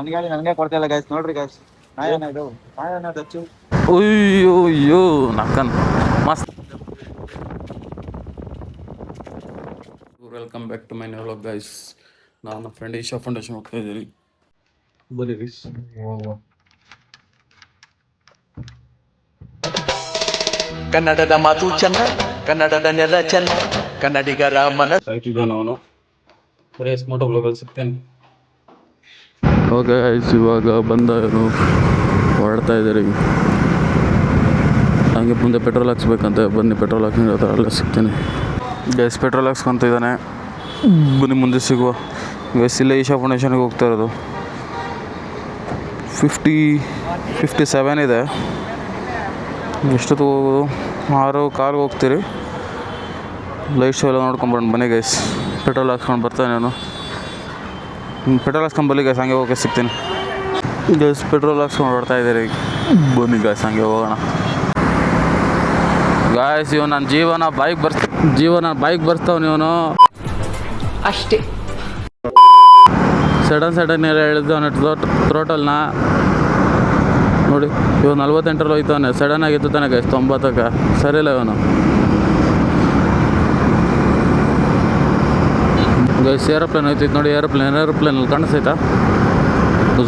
ನನಗೆ ಕೊಡ್ತಾ ಇಲ್ಲ ಗೈಸ್, ನೋಡ್ರಿ ಗೈಸ್. ಇದು ದಚ್ಚು. ಅಯ್ಯೋ ಅಯ್ಯೋ ನಕ್ಕನ್ ಮಸ್ತ್. Welcome back to my new vlog guys. ನಾನು ನಮ್ಮ ಫ್ರೆಂಡ್ ಈಶಾ ಫೌಂಡೇಶನ್ ಹೋಗ್ತಾ ಇದ್ದೀರಿ. ಬರೀ ಗೈಸ್. ಕನ್ನಡದ ಮಾತು ಚೆನ್ನ, ಕನ್ನಡದ ನೆಲ ಚೆನ್ನ, ಕನ್ನಡಿಗರ ಮನ ಸಾಯ್ತಿದ್ದಾನೆ ಅವನು. ಬರೀ ಮೋಟೋ ಬ್ಲಾಗಲ್ಲಿ ಸಿಗ್ತೇನೆ. ಓಕೆ ಗೈಸ್, ಇವಾಗ ಬಂದನು ಹೊರಡ್ತಾ ಇದ್ದೀರಿ. ಹಂಗೆ ಮುಂದೆ ಪೆಟ್ರೋಲ್ ಹಾಕ್ಸ್ಬೇಕಂತೆ. ಬನ್ನಿ ಪೆಟ್ರೋಲ್ ಹಾಕ್ಸಿದ್ರೆ ಅಲ್ಲೇ ಸಿಗ್ತೇನೆ ಗೈಸ್. ಪೆಟ್ರೋಲ್ ಹಾಕ್ಸ್ಕೊತಿದ್ದಾನೆ, ಬನ್ನಿ ಮುಂದೆ ಸಿಗುವ ಗೈಸ್. ಇಲ್ಲೇ ಈಶಾ ಫೌಂಡೇಶನ್ಗೆ ಹೋಗ್ತಾ ಇರೋದು. 57 ಇದೆ. ಎಷ್ಟೊತ್ತು ಹೋಗೋದು? 6 ಕಾಲ್ಗೆ ಹೋಗ್ತೀರಿ. ಲೈಟ್ ಶೋ ಎಲ್ಲ ನೋಡ್ಕೊಂಬರೋಣ ಬನ್ನಿ ಗೈಸ್. ಪೆಟ್ರೋಲ್ ಹಾಕ್ಸ್ಕೊಂಡು ಬರ್ತಾನೆ ನಾನು. ಪೆಟ್ರೋಲ್ ಹಾಕ್ಸ್ಕೊಂಡು ಬನ್ನಿ ಗೈಸ್, ಹಂಗೆ ಹೋಗಿ ಸಿಗ್ತೀನಿ ಗೈಸ್. ಪೆಟ್ರೋಲ್ ಹಾಕ್ಸ್ಕೊಂಡು ಹೊಡ್ತಾ ಇದ್ದೀರಿ, ಬನ್ನಿ ಗೈಸ್ ಹಂಗೆ ಹೋಗೋಣ ಗಾಯ್ಸ್. ಇವ್ ನನ್ನ ಜೀವನ ಬೈಕ್ ಬರ್ತಾವ್ ಇವನು ಅಷ್ಟೇ. ಸಡನ್ ಹೇಳಿದ್ದು ಅವನ ಥ್ರೋಟಲ್ನ ನೋಡಿ. ಇವ್ 48ರಲ್ಲಿ ಹೋಯ್ತವನೆ. ಸಡನ್ ಆಗಿ ಎತ್ತಾನೆ ಗೈಸ್ 90ಕ್ಕೆ. ಸರಿಯಿಲ್ಲ ಇವನು ಗೈಸ್. ಏರೋಪ್ಲೇನ್ ಹೋಯ್ತೈತೆ ನೋಡಿ. ಏರೋಪ್ಲೇನಲ್ಲಿ ಕಾಣಿಸ್ತೈತಾ?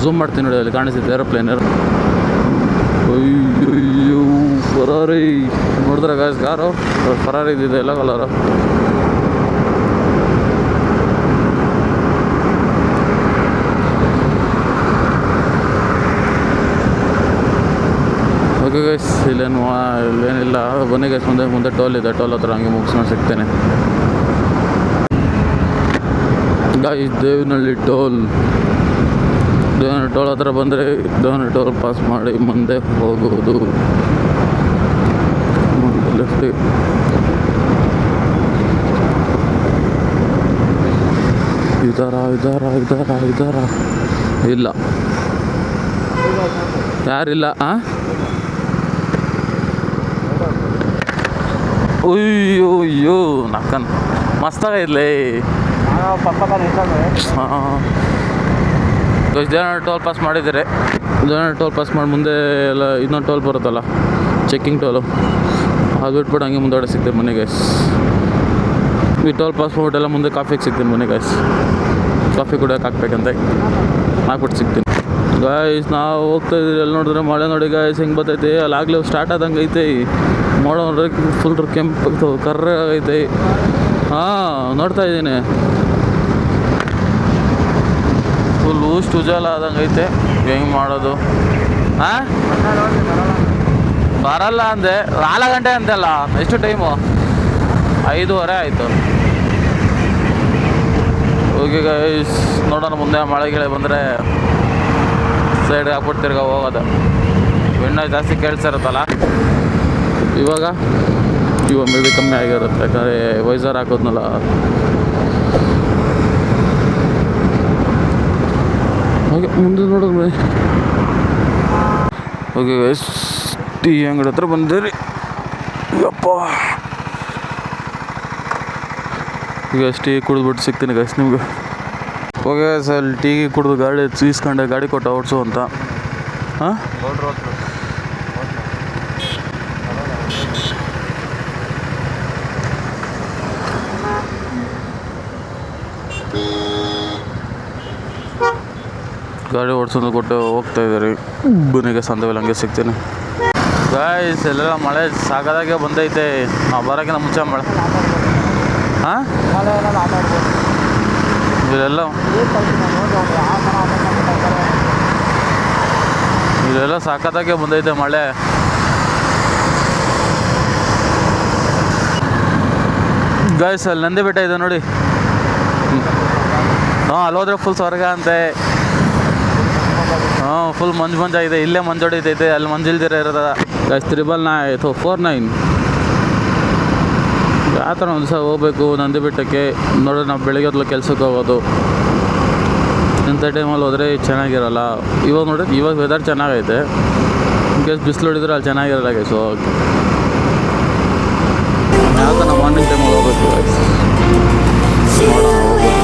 ಝೂಮ್ ಮಾಡ್ತೀನಿ ನೋಡಿ, ಅಲ್ಲಿ ಕಾಣಿಸ್ತೈತೆ ಏರೋಪ್ಲೇನ್. ಅಯ್ಯೋ ಫರಾರಿ ನೋಡಿದ್ರೆ ಗಾಯ್ಸ್, ಕಾರು ಫರಾರಿ ಇದ್ದಿದೆ ಎಲ್ಲ ಕಲರು. Okay guys, ಇಲ್ಲೇನಿಲ್ಲ. ಬನ್ನಿ ಗೈಸ್, ಮುಂದೆ ಟೋಲ್ ಇದೆ. ಟೋಲ್ ಹತ್ರ ಹಂಗೆ ಮುಗಿಸ್ಕೊಂಡು ಸಿಗ್ತೇನೆ ಗಾಯ್ಸ್. ದೇವನಹಳ್ಳಿ ಟೋಲ್ ಹತ್ರ ಬಂದರೆ ದೇವನಹಳ್ಳಿ ಟೋಲ್ ಪಾಸ್ ಮಾಡಿ ಮುಂದೆ ಹೋಗೋದು. ಲೆಫ್ಟ್ ಇದಾರ ಇಲ್ಲ, ಯಾರಿಲ್ಲ. ಅಯ್ಯೋ ನಕ್ಕನ್ ಮಸ್ತಾಗೈತ್ಲೇ. ದೇವನಹಳ್ಳಿ ಟೋಲ್ ಪಾಸ್ ಮಾಡಿದ್ದೀರಿ. ದೇವನಹಳ್ಳಿ ಟೋಲ್ ಪಾಸ್ ಮಾಡಿ ಮುಂದೆ ಎಲ್ಲ ಇನ್ನೊಂದು ಟೋಲ್ ಬರುತ್ತಲ್ಲ, ಚೆಕ್ಕಿಂಗ್ ಟೋಲು. ಅದು ಬಿಟ್ಬಿಟ್ಟು ಹಂಗೆ ಮುಂದೆ ಸಿಗ್ತೀನಿ ಮನೆ ಗೈಸ್. ಈ ಟೋಲ್ ಪಾಸ್ ಮಾಡ್ಬಿಟ್ಟೆಲ್ಲ ಮುಂದೆ ಕಾಫಿಗೆ ಸಿಗ್ತೀನಿ ಮನೆ ಗೈಸ್. ಕಾಫಿ ಕುಡಿಯೋಕೆ ಹಾಕ್ಬೇಕಂತೆ ಹಾಕ್ಬಿಟ್ಟು ಸಿಗ್ತೀನಿ ಗಾಯ್ಸ್. ನಾವು ಹೋಗ್ತಾ ಇದ್ದೀವಿ. ಎಲ್ಲಿ ನೋಡಿದ್ರೆ ಮಳೆ ನೋಡಿ ಗಾಯ್ಸ್ ಹೆಂಗೆ ಬರ್ತೈತೆ. ಅಲ್ಲಿ ಆಗಲೇ ಸ್ಟಾರ್ಟ್ ಆದಂಗೆ ಐತೆ. ಮೋಡ ನೋಡ್ರೆ ಫುಲ್ ಕೆಂಪು ಕರ್ರ ಆಗೈತೆ. ನೋಡ್ತಾ ಇದ್ದೀನಿ, ಫುಲ್ ಉಜಾಲ ಆದಂಗೆ ಐತೆ. ಹೆಂಗೆ ಮಾಡೋದು? ಬರಲ್ಲ ಅಂದೆ. 4 ಗಂಟೆ ಅಂತೆಲ್ಲ. ಎಷ್ಟು ಟೈಮು? 5:30 ಆಯಿತು. ಓಕೆ ಗೈಸ್, ನೋಡೋಣ ಮುಂದೆ ಮಳೆ ಬಂದರೆ ಸೈಡ್ಗೆ ಹಾಕ್ಬಿಟ್ಟು ತಿರ್ಗಾ ಹೋಗೋದು. ವಿಂಡೋ ಜಾಸ್ತಿ ಕೇಳಿಸಿರುತ್ತಲ್ಲ ಇವಾಗ ಮೇ ಬಿ ಕಮ್ಮಿ ಆಗಿರುತ್ತೆ, ಯಾಕಂದರೆ ವೈಸರ್ ಹಾಕೋದ್ನಲ್ಲ. ಹಾಗೆ ಮುಂದೆ ನೋಡಿದ್ರೆ ಓಕೆ ಗೈಸ್, ಟೀ ಅಂಗಡಿ ಹತ್ರ ಬಂದಿರಿ. ಯಪ್ಪ, ಈಗ ಟೀ ಕುಡಿದ್ಬಿಟ್ಟು ಸಿಗ್ತೀನಿ ಗೈಸ್ ನಿಮ್ಗೆ. ಓಕೆ ಗೈಸ್, ಅಲ್ಲಿ ಟೀ ಕುಡಿದು ಗಾಡಿ ಈಸ್ಕೊಂಡೆ. ಗಾಡಿ ಕೊಟ್ಟು ಓಡಿಸು ಅಂತ. ಗಾಡಿ ಓಡಿಸೋದು ಕೊಟ್ಟು ಹೋಗ್ತಾ ಇದ್ದಾರೆ. ಬನ್ನಿಗೆ ಸಂದವೆಲ್ಲ ಹಂಗೆ ಸಿಗ್ತೀನಿ ಗಾಯ್ಸ್. ಎಲ್ಲೆಲ್ಲ ಮಳೆ ಸಾಕಾದಾಗೆ ಬಂದೈತೆ. ನಾವು ಬರೋಕ್ಕಿಂತ ಮುಂಚೆ ಮಳೆ. ಇಲ್ಲೆಲ್ಲ ಸಾಕಾದಾಗೆ ಬಂದೈತೆ ಮಳೆ. ಗಾಯ್ಸ್, ಅಲ್ಲಿ ನಂದಿ ಬೆಟ್ಟ ಇದೆ ನೋಡಿ. ಅಲ್ಲಿ ಹೋದ್ರೆ ಫುಲ್ ಸ್ವರ್ಗ ಅಂತೆ. ಫುಲ್ ಮಂಜಾಗಿದೆ. ಇಲ್ಲೇ ಮಂಜು ಹೊಡಿತೈತೆ, ಅಲ್ಲಿ ಮಂಜಿಲ್ದಿರ ಇರೋದ ಗಾಯ್ಸ್. 49 ಯಾವ ಥರ ಒಂದು ದಿವಸ ಹೋಗ್ಬೇಕು ನಂದಿ ಬೆಟ್ಟಕ್ಕೆ. ನೋಡಿದ್ರೆ ನಾವು ಬೆಳಿಗ್ಗೆ ಹೊತ್ತು ಕೆಲ್ಸಕ್ಕೆ ಹೋಗೋದು. ಇಂಥ ಟೈಮಲ್ಲಿ ಹೋದರೆ ಚೆನ್ನಾಗಿರಲ್ಲ. ಇವಾಗ ನೋಡ್ರಿ, ಇವಾಗ ವೆದರ್ ಚೆನ್ನಾಗೈತೆ. ಇನ್ ಕೇಸ್ ಬಿಸಿಲು ಹೊಡಿದ್ರೆ ಅಲ್ಲಿ ಚೆನ್ನಾಗಿರಲ್ಲ ಗೈಸ್. ಹೋಗೋಕ್ಕೆ ಯಾವ ಥರ ಮಾರ್ನಿಂಗ್ ಟೈಮಲ್ಲಿ ಹೋಗ್ಬೇಕು ಗೈಸ್. ನೋಡೋಣ ಹೋಗ್ಬೇಕು.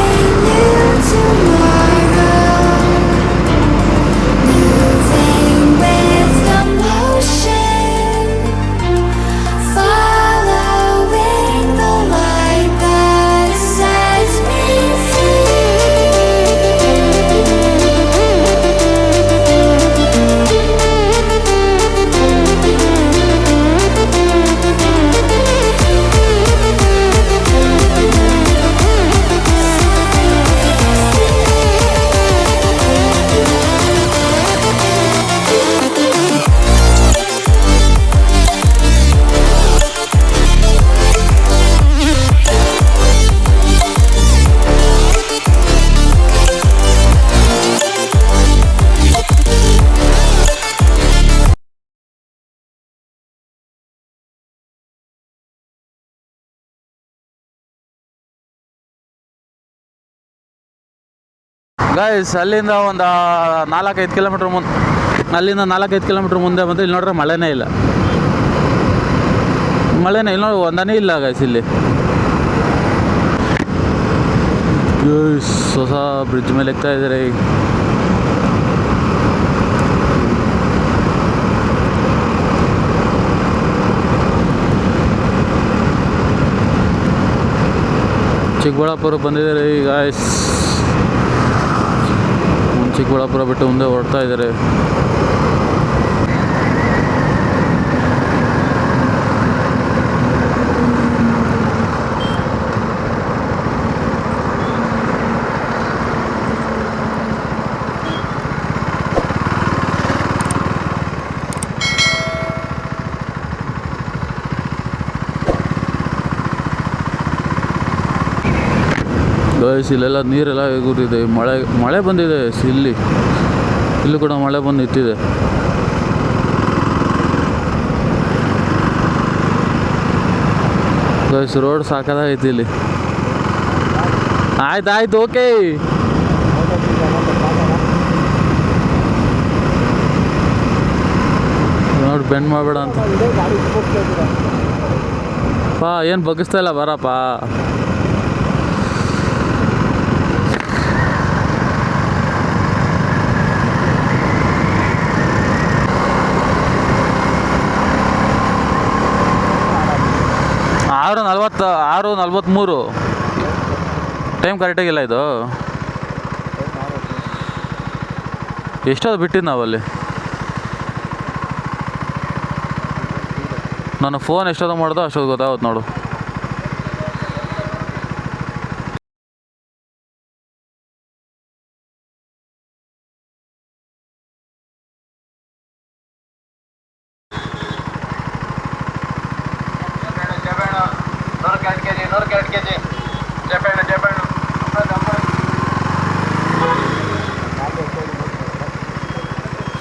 ಗೈಸ್ ಅಲ್ಲಿಂದ ಒಂದು 4-5 ಕಿಲೋಮೀಟ್ರ್ ಮುಂದೆ, ಅಲ್ಲಿಂದ 4-5 ಕಿಲೋಮೀಟ್ರ್ ಮುಂದೆ ಬಂದು ಇಲ್ಲಿ ನೋಡ್ರೆ ಮಳೆನೇ ಇಲ್ಲ. ಮಳೆನೇ ಇಲ್ಲ ನೋಡಿ, ಒಂದನೇ ಇಲ್ಲ ಗೈಸ್ ಇಲ್ಲಿ. ಗೈಸ್ ಹೊಸ ಬ್ರಿಡ್ಜ್ ಮೇಲೆ ಎಕ್ತಾ ಇದ್ದಾರೆ. ಚಿಕ್ಕಬಳ್ಳಾಪುರ ಬಂದಿದ್ದಾರೆ ಈಗ. ಚಿಕ್ಕಬಳ್ಳಾಪುರ ಬಿಟ್ಟು ಮುಂದೆ ಹೊರಡ್ತಾ ಇದ್ದಾರೆ. ಗೈಸ್ ಇಲ್ಲೆಲ್ಲ ನೀರೆಲ್ಲ ಎಗುರಿದೆ. ಮಳೆ ಬಂದಿದೆ ಇಲ್ಲೂ ಕೂಡ ಮಳೆ ಬಂದು ನಿಂತಿದೆ. ಗೈಸ್ ರೋಡ್ ಸಾಕಾಗೈತಿ ಇಲ್ಲಿ. ಆಯ್ತು ಓಕೆ. ನೋಡಿ ಬೆಂಡ್ ಮಾಡಬೇಡ ಅಂತ ಪಾ. ಏನು ಬಗ್ಗಿಸ್ತಾ ಇಲ್ಲ, ಬರಪ್ಪ. ಆರು 43 ಟೈಮ್ ಕರೆಕ್ಟಾಗಿಲ್ಲ ಇದು. ಎಷ್ಟೊತ್ತು ಬಿಟ್ಟಿದ್ದು ನಾವಲ್ಲಿ. ನಾನು ಫೋನ್ ಎಷ್ಟೊತ್ತು ಮಾಡ್ದೋ ಅಷ್ಟೊತ್ತು ಗೊತ್ತಾಗುತ್ತೆ ನೋಡು.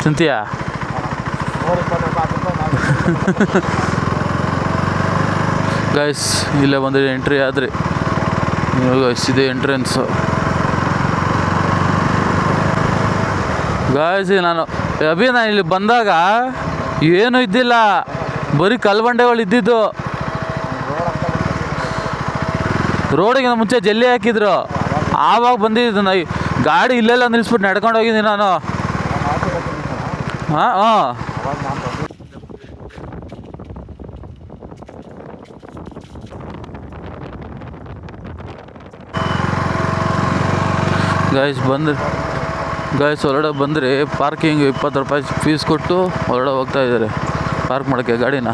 ತಿಂತೀಯಾ? ಗೈಸ್ ಇಲ್ಲೇ ಬಂದು ಎಂಟ್ರಿ ಆದ್ರಿ. ಗೈಸ್ ಇದೆ ಎಂಟ್ರೆನ್ಸು. ಗೈಸ್ ನಾನು ಇಲ್ಲಿ ಬಂದಾಗ ಏನೂ ಇದ್ದಿಲ್ಲ, ಬರೀ ಕಲ್ಬಂಡೆಗಳು ಇದ್ದಿದ್ದು. ರೋಡಿಗಿಂತ ಮುಂಚೆ ಜಲ್ಲಿ ಹಾಕಿದ್ರು, ಆವಾಗ ಬಂದಿದ್ದು. ಗಾಡಿ ಇಲ್ಲೆಲ್ಲ ನಿಲ್ಲಿಸ್ಬಿಟ್ಟು ನಡ್ಕೊಂಡು ಹೋಗಿದ್ದೀನಿ ನಾನು. ಹಾಂ ಗೈಸ್ ಹೊರಗಡೆ ಬಂದರೆ ಪಾರ್ಕಿಂಗ್ 20 ರೂಪಾಯಿ ಫೀಸ್ ಕೊಟ್ಟು ಹೊರಗಡೆ ಹೋಗ್ತಾ ಇದ್ದಾರೆ ಪಾರ್ಕ್ ಮಾಡೋಕ್ಕೆ ಗಾಡಿನ.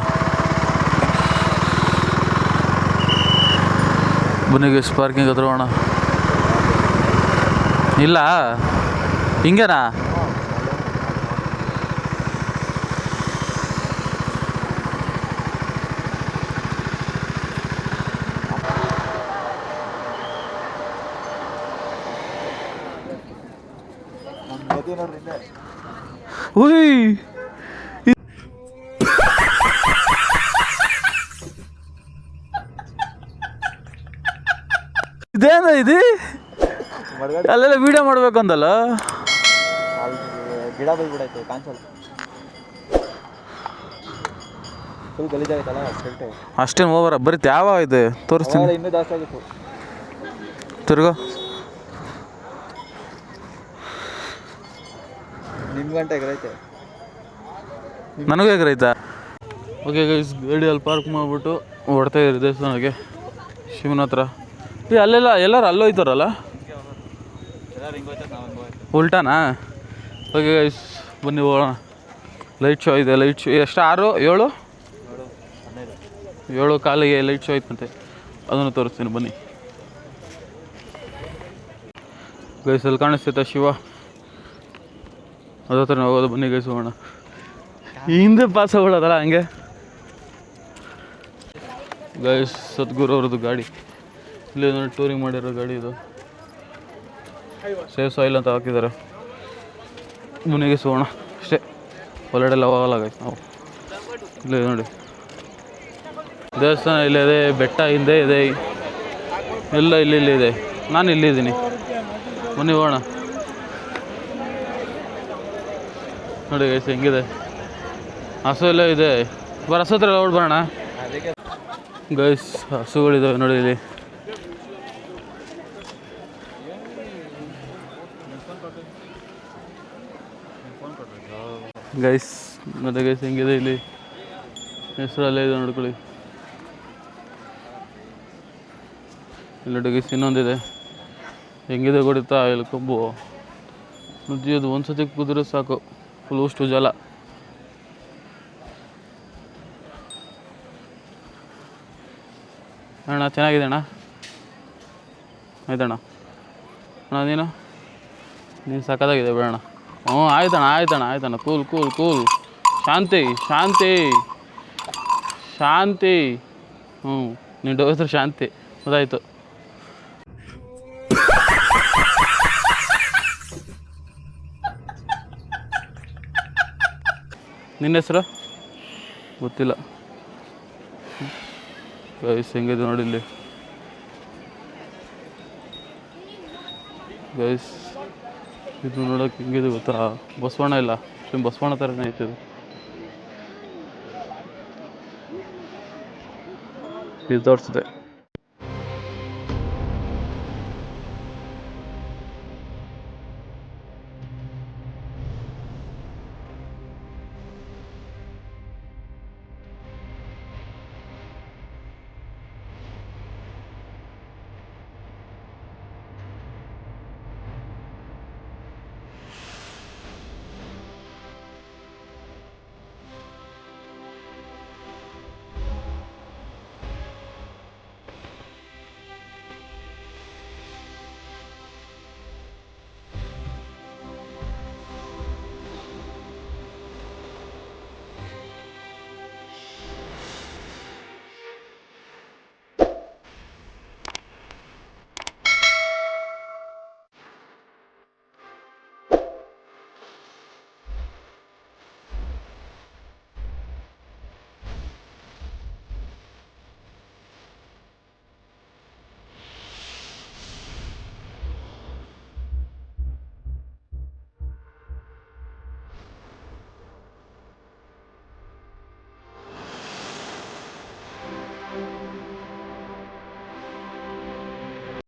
ಬನ್ನಿ ಗೈಸ್ ಪಾರ್ಕಿಂಗ್ ಹತ್ರ ಹೋಗೋಣ. ಇಲ್ಲ ಹಿಂಗೇನಾ? ಉಯ್ ಇದೇನ ಇದು? ಅಲ್ಲೆಲ್ಲ ವಿಡಿಯೋ ಮಾಡ್ಬೇಕು ಅಂದಲ್ಲ. ಗಿಡ ಬೈಬಿಡೈತೆ ಕಾಣಿಸಲ್ಲ. ಫುಲ್ ಗಲೀಜಾಗೈತಲ್ಲ ಶೆಲ್ಟು. ಅಷ್ಟೇನು ಓವರ ಬರೀ ಯಾವ ಇದೆ ತೋರಿಸ್ತೀನಿ. ಇನ್ನೂ ಜಾಸ್ತಿ ಆಗಿತ್ತು. ತಿರ್ಗೋ ನಿಮ್ಮ ಗಂಟೆ ಎಗರೈತೆ, ನನಗೂ ಎಗರೈತಾ? ಓಕೆ ಗೈಸ್ ಗಾಡಿಯಲ್ಲಿ ಪಾರ್ಕ್ ಮಾಡಿಬಿಟ್ಟು ಹೊಡ್ತಾ ಇದ್ದೀರಿ ದೇವಸ್ಥಾನಕ್ಕೆ ಶಿವನ ಹತ್ರ. ಅಲ್ಲೆಲ್ಲ ಎಲ್ಲರೂ ಅಲ್ಲೋಯ್ತಾರಲ್ಲ, ಉಲ್ಟಾನಾ? ಓಕೆ ಗೈಸ್ ಬನ್ನಿ ಹೋಗೋಣ. ಲೈಟ್ ಶೋ ಇದೆ. ಲೈಟ್ ಶೋ ಎಷ್ಟು? 7:15 ಲೈಟ್ ಶೋ ಐತಂತೆ, ಅದನ್ನು ತೋರಿಸ್ತೀನಿ ಬನ್ನಿ. ಗೈಸ್ ಅಲ್ಲಿ ಕಾಣಿಸ್ತೈತೆ ಶಿವ, ಅದ ಹತ್ರ ಹೋಗೋದು. ಬನ್ನಿ ಗೈಸ್ ಹೋಗೋಣ. ಹಿಂದೆ ಪಾಸ್ ಹೋಗೋದಲ್ಲ ಹಂಗೆ. ಗೈಸ್ ಸದ್ಗುರು ಅವ್ರದ್ದು ಗಾಡಿ ಇಲ್ಲಿ ನೋಡಿ, ಟೂರಿಂಗ್ ಮಾಡಿರೋ ಗಾಡಿ ಇದು. ಸೇಫ್ ಸಾಯಿಲ್ ಅಂತ ಹಾಕಿದ್ದಾರೆ. ಮನೆಗೆ ಹೋಗೋಣ ಅಷ್ಟೇ, ಹೊರಗಡೆಲ್ಲ ಹೋಗಲ್ಲ ಗೈಸ್ ನಾವು. ಇಲ್ಲಿ ನೋಡಿ ದೇವಸ್ಥಾನ ಇಲ್ಲಿದೆ, ಬೆಟ್ಟ ಹಿಂದೆ ಇದೆ, ಎಲ್ಲ ಇಲ್ಲಿ ಇದೆ. ನಾನು ಇಲ್ಲಿದ್ದೀನಿ, ಬನ್ನಿ ಹೋಗೋಣ. ನೋಡಿ ಗೈಸ್ ಹೆಂಗಿದೆ, ಹಸು ಎಲ್ಲ ಇದೆ. ಬರ ಹಸು ಹತ್ರ ಓಡ್ಬರೋಣ ಗೈಸ್. ಹಸುಗಳಿದ್ದಾವೆ ನೋಡಿ ಇಲ್ಲಿ. ಗೈಸ್ ಮತ್ತೆ ಗೈಸ್ ಹೆಂಗಿದೆ ಇಲ್ಲಿ, ಹೆಸರಲ್ಲೇ ಇದೆ ನೋಡ್ಕೊಳ್ಳಿ. ಇಲ್ಲಿ ಗೈಸ್ ಇನ್ನೊಂದಿದೆ, ಹೆಂಗಿದೆ ಗೊತ್ತಾ ಇಲ್ಲಿ ಕೊಬ್ಬು ನುಜ್ಜಿಯೋದು. ಒಂದು ಸತಿ ಕುದ್ರೆ ಸಾಕು, ಫುಲ್ ಅಷ್ಟು ಜಲ. ಅಣ್ಣ ಚೆನ್ನಾಗಿದೆ ಅಣ್ಣ, ಆಯ್ತಣ್ಣ. ಅಣ್ಣ ನೀನು ಸಕ್ಕತ್ತಾಗಿದೆ ಬಿಡೋಣ. ಹ್ಞೂ ಆಯ್ತಣ್ಣ. ಕೂಲ್. ಶಾಂತಿ. ನಿನ್ನ ಹೆಸರು ಶಾಂತಿ, ಗೊತ್ತಾಯ್ತು. ನಿನ್ನ ಹೆಸರು ಗೊತ್ತಿಲ್ಲ ಗೈಸ್. ಹೆಂಗಿದೆ ನೋಡಿ ಇಲ್ಲಿ ಗೈಸ್. ಇದು ನೋಡೋಕೆ ಹೆಂಗಿದೆ ಗೊತ್ತಾ, ಬಸವಣ್ಣ ಇಲ್ಲ, ಬಸವಣ್ಣ ಥರನೇ ಐತೆ ಇದು ತೋರಿಸಿದೆ.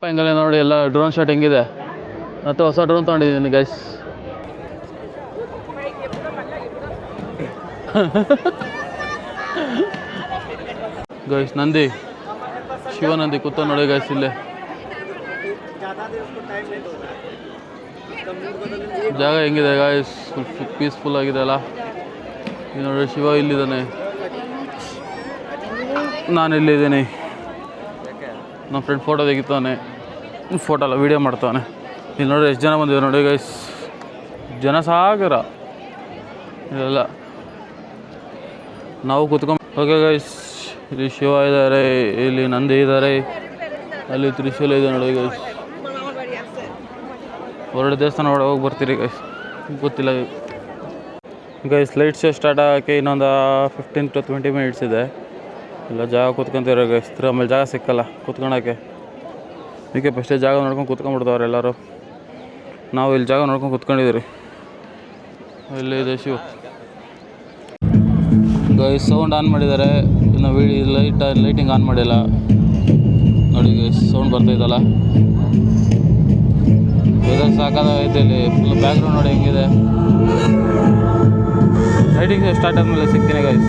ಹಿಂಗಲ್ಲೇ ನೋಡಿ ಎಲ್ಲ ಡ್ರೋನ್ ಶಾಟ್ ಹೆಂಗಿದೆ. ಮತ್ತು ಹೊಸ ಡ್ರೋನ್ ತೊಗೊಂಡಿದ್ದೀನಿ ಗೈಸ್. ಗೈಸ್ ನಂದಿ, ಶಿವನಂದಿ ಕೂತ ನೋಡಿ ಗೈಸ್ ಇಲ್ಲೇ. ಜಾಗ ಹೆಂಗಿದೆ ಗೈಸ್, ಪೀಸ್ಫುಲ್ ಆಗಿದೆ ಅಲ್ಲ. ಈಗ ನೋಡಿ ಶಿವ ಇಲ್ಲಿದ್ದಾನೆ, ನಾನು ಇಲ್ಲಿದ್ದೀನಿ. ನಮ್ಮ ಫ್ರೆಂಡ್ ಫೋಟೋ ತೆಗಿತಾನೆ, ಫೋಟೋ ಅಲ್ಲ ವೀಡಿಯೋ ಮಾಡ್ತಾನೆ. ಇಲ್ಲಿ ನೋಡಿ ಎಷ್ಟು ಜನ ಬಂದಿದ್ದಾರೆ ನೋಡಿ ಗೈಸ್, ಜನ ಸಾಗರ ಇಲ್ಲೆಲ್ಲ. ನಾವು ಕೂತ್ಕೊಂಡು ಓಕೆ ಗೈಸ್. ಇಲ್ಲಿ ಶಿವ ಇದ್ದಾರೆ, ಇಲ್ಲಿ ನಂದಿ ಇದ್ದಾರೆ, ಅಲ್ಲಿ ತ್ರಿಶೂಲ ಇದೆ ನೋಡಿ ಗೈಸ್. ಹೊರಡು ದೇವಸ್ಥಾನ ಒಳಗೆ ಹೋಗಿ ಬರ್ತೀರಿ ಗೈಸ್, ಗೊತ್ತಿಲ್ಲ ಗೈಸ್. ಲೈಟ್ ಶೋ ಸ್ಟಾರ್ಟ್ ಆಗೋಕ್ಕೆ ಇನ್ನೊಂದು 15 to 20 minutes ಇದೆ. ಎಲ್ಲ ಜಾಗ ಕೂತ್ಕೊಂತೀರ ಗೈಸ್, ಆಮೇಲೆ ಜಾಗ ಸಿಕ್ಕಲ್ಲ ಕೂತ್ಕೊಳಕ್ಕೆ. ಅದಕ್ಕೆ ಫಸ್ಟೇ ಜಾಗ ನೋಡ್ಕೊಂಡು ಕೂತ್ಕೊಂಡ್ಬಿಡ್ತಾವ್ರೆ ಎಲ್ಲರೂ. ನಾವು ಇಲ್ಲಿ ಜಾಗ ನೋಡ್ಕೊಂಡು ಕೂತ್ಕೊಂಡಿದ್ದೀರಿ. ಇಲ್ಲಿ ಇದೆ ಶಿವ ಗೈಸ್. ಸೌಂಡ್ ಆನ್ ಮಾಡಿದ್ದಾರೆ, ಇನ್ನು ಲೈಟಿಂಗ್ ಆನ್ ಮಾಡಿಲ್ಲ ನೋಡಿ ಗೈಸ್. ಸೌಂಡ್ ಬರ್ತಾಯಿದ್ದಲ್ಲ, ವೆದರ್ ಸಾಕಾಗೈತೆ ಇಲ್ಲಿ. ಫುಲ್ ಬ್ಯಾಕ್ಗ್ರೌಂಡ್ ನೋಡಿ ಹೆಂಗಿದೆ. ಲೈಟಿಂಗ್ ಸ್ಟಾರ್ಟ್ ಆದಮೇಲೆ ಸಿಗ್ತೀನಿ ಗೈಸ್.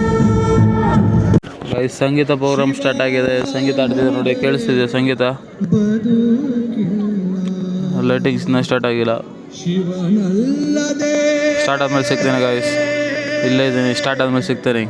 ಸಂಗೀತ ಪ್ರೋಗ್ರಾಮ್ ಸ್ಟಾರ್ಟ್ ಆಗಿದೆ, ಸಂಗೀತ ಆಡ್ತಿದೆ ನೋಡಿ, ಕೇಳಿಸ್ತಿದೆ ಸಂಗೀತ. ಲೈಟಿಂಗ್ಸ್ನ ಸ್ಟಾರ್ಟ್ ಆಗಿಲ್ಲ, ಸ್ಟಾರ್ಟ್ ಆದಮೇಲೆ ಸಿಗ್ತೇನೆ ಗೈಸ್. ಇಲ್ಲೇ ಇದ್ದೀನಿ, ಸ್ಟಾರ್ಟ್ ಆದಮೇಲೆ ಸಿಗ್ತೇನೆ.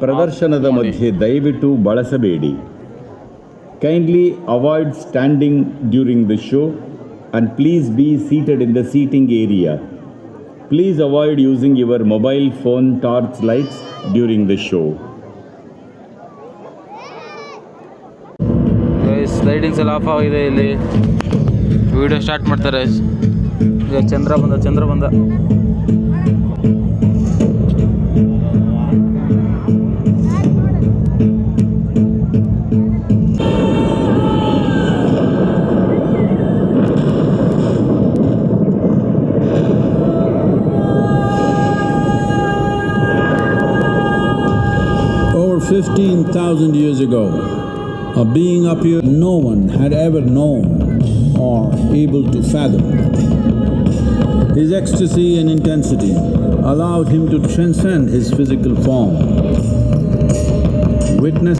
ಪ್ರದರ್ಶನದ ಮಧ್ಯೆ ದಯವಿಟ್ಟು ಬಳಸಬೇಡಿ. Kindly avoid standing during the show and please be seated in the seating area. Please avoid using your mobile phone torch lights during the show. Lightings ಎಲ್ಲ ಆಫ್ ಆಗಿದೆ. ಇಲ್ಲಿ ವಿಡಿಯೋ ಸ್ಟಾರ್ಟ್ ಮಾಡ್ತಾರೆ. ಈಗ ಚಂದ್ರ ಬಂದ Over 15,000 years ago, a being up here no one had ever known or able to fathom. His ecstasy and intensity allowed him to transcend his physical form. Witness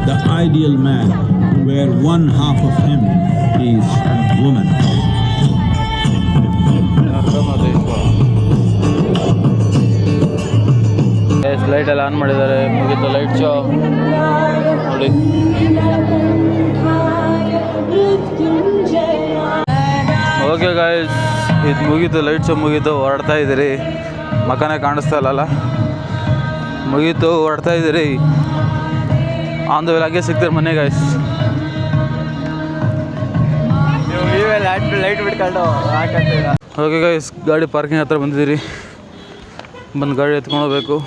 the ideal man, where one half of him is woman. Light ಎಲ್ಲ on ಮಾಡಿದ್ದಾರೆ. ಮುಗಿತು light show ನೋಡಿ. Okay guys, ಇದು ಮುಗೀತು, light show ಮುಗೀತು. ಹೊರಡ್ತಾ ಇದ್ದೀರಿ, ಮಕನೇ ಕಾಣಿಸ್ತಾ ಇಲ್ಲಲ್ಲ. ಮುಗೀತು, ಹೊರಡ್ತಾ ಇದ್ದೀರಿ. ಆನ್ ದ ವೇಲ್ ಹಾಗೆ ಸಿಗ್ತೀರಿ ಮನೆ ಗಾಯ್ಸ್. ಲೈಟ್ ಬಿಟ್ಕೊಂಡು ಓಕೆ ಗಾಯ್ಸ್, ಗಾಡಿ ಪಾರ್ಕಿಂಗ್ ಹತ್ರ ಬಂದಿದ್ದೀರಿ. ಬಂದು ಗಾಡಿ ಎತ್ಕೊಂಡು ಹೋಗ್ಬೇಕು.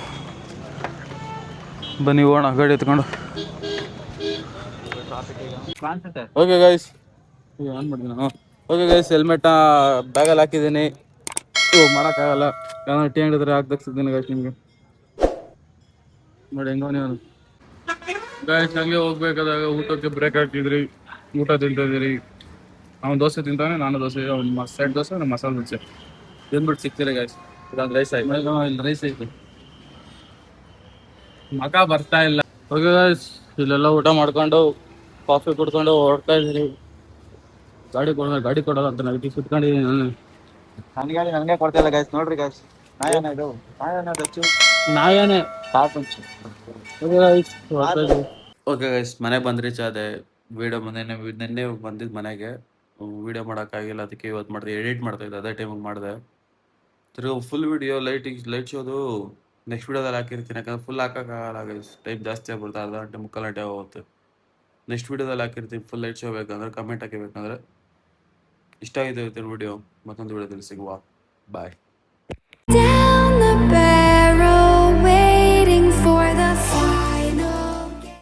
ಬನ್ನಿ ಹೋಗೋಣ ಗಾಡಿ ಎತ್ಕೊಂಡು. ಓಕೆ ಗೈಸ್, ಆನ್ ಮಾಡಿದ್ದೀನಿ ನಾನು. ಓಕೆ ಗೈಸ್, ಹೆಲ್ಮೆಟ್ನ ಬ್ಯಾಗಲ್ಲಿ ಹಾಕಿದ್ದೀನಿ. ಮಾಡೋಕ್ಕಾಗಲ್ಲ, ಯಾಕಂದ್ರೆ ಟೀ ಅಂಗಡಿ ಹತ್ರ ಹಾಕ್ದಕ್ಸಿದ್ದೀನಿ ಗೈಸ್. ನಿಮಗೆ ನೋಡಿ ಹೆಂಗೋ ನೀವು ಗೈಸ್. ಹಂಗೆ ಹೋಗ್ಬೇಕಾದಾಗ ಊಟಕ್ಕೆ ಬ್ರೇಕ್ ಹಾಕ್ತಿದ್ರಿ, ಊಟ ತಿಂತಿದ್ದೀರಿ. ಅವ್ನು ದೋಸೆ ತಿಂತಾನೆ, ನಾನು ದೋಸೆ. ಅವ್ನು ಸೆಟ್ ದೋಸೆ, ನಾನು ಮಸಾಲೆ ದೋಸೆ ತಿಂದ್ಬಿಟ್ಟು ಸಿಗ್ತೀರಿ ಗೈಸ್. ಇದೊಂದು ರೈಸ್ ಆಯ್ತು, ಇಲ್ಲಿ ರೈಸ್ ಐತೆ. ಮಗ ಬರ್ತಾ ಇಲ್ಲ. ಓಕೆ ಗೈಸ್, ಇಲ್ಲೆಲ್ಲ ಊಟ ಮಾಡ್ಕೊಂಡು ಕಾಫಿ ಕುಡ್ಕೊಂಡು ಹೊರಡ್ತಾ ಇದ್ದೀರಿ. ಗಾಡಿ ಕೊಡೋಲ್ಲ ಅಂತ ನೈಟಿ ಸುತ್ಕೊಂಡಿದ್ದೀನಿ ನಾನು. ನನಗೆ ಕೊಡ್ತಾ ಇಲ್ಲ ಗೈಸ್. ನೋಡ್ರಿ ಗೈಸ್, ನಾಯೇನೆ ಓಕೆ ಗೈಸ್, ಮನೆಗೆ ಬಂದು ರೀಚ್ ಆದೆ. ವೀಡಿಯೋ ನಿನ್ನೆ ಬಂದಿದ್ದು ಮನೆಗೆ. ವೀಡಿಯೋ ಮಾಡೋಕ್ಕಾಗಿಲ್ಲ, ಅದಕ್ಕೆ ಇವತ್ತು ಮಾಡಿದೆ. ಎಡಿಟ್ ಮಾಡ್ತಾಯಿದ್ದೆ, ಅದೇ ಟೈಮಿಗೆ ಮಾಡಿದೆ. ತಿರ್ಗಿ ಫುಲ್ ವೀಡಿಯೋ ಲೈಟ್ ಶೋದು ನೆಕ್ಸ್ಟ್ ವೀಡಿಯೋದಲ್ಲಿ ಹಾಕಿರ್ತೀನಿ. ಯಾಕಂದ್ರೆ ಫುಲ್ ಹಾಕೋಕ್ಕಾಗಲ್ಲ ಗೈಸ್, ಟೈಮ್ ಜಾಸ್ತಿ ಆಗ್ಬಿಡ್ತು. ಅರ್ಧ ಗಂಟೆ ಮುಕ್ಕಾಲು ಗಂಟೆ ಹೋಗುತ್ತೆ. ನೆಕ್ಸ್ಟ್ ವೀಡಿಯೋದಲ್ಲಿ ಹಾಕಿರ್ತೀನಿ ಫುಲ್ ಲೈಟ್ ಶೋ. ಬೇಕಂದ್ರೆ ಕಮೆಂಟ್ ಹಾಕಿಬೇಕಂದ್ರೆ. ಇಷ್ಟ ಆಗಿದೆ ಇವತ್ತಿನ ವೀಡಿಯೋ. ಮತ್ತೊಂದು ವೀಡಿಯೋದಲ್ಲಿ ಸಿಗುವ. ಬಾಯ್.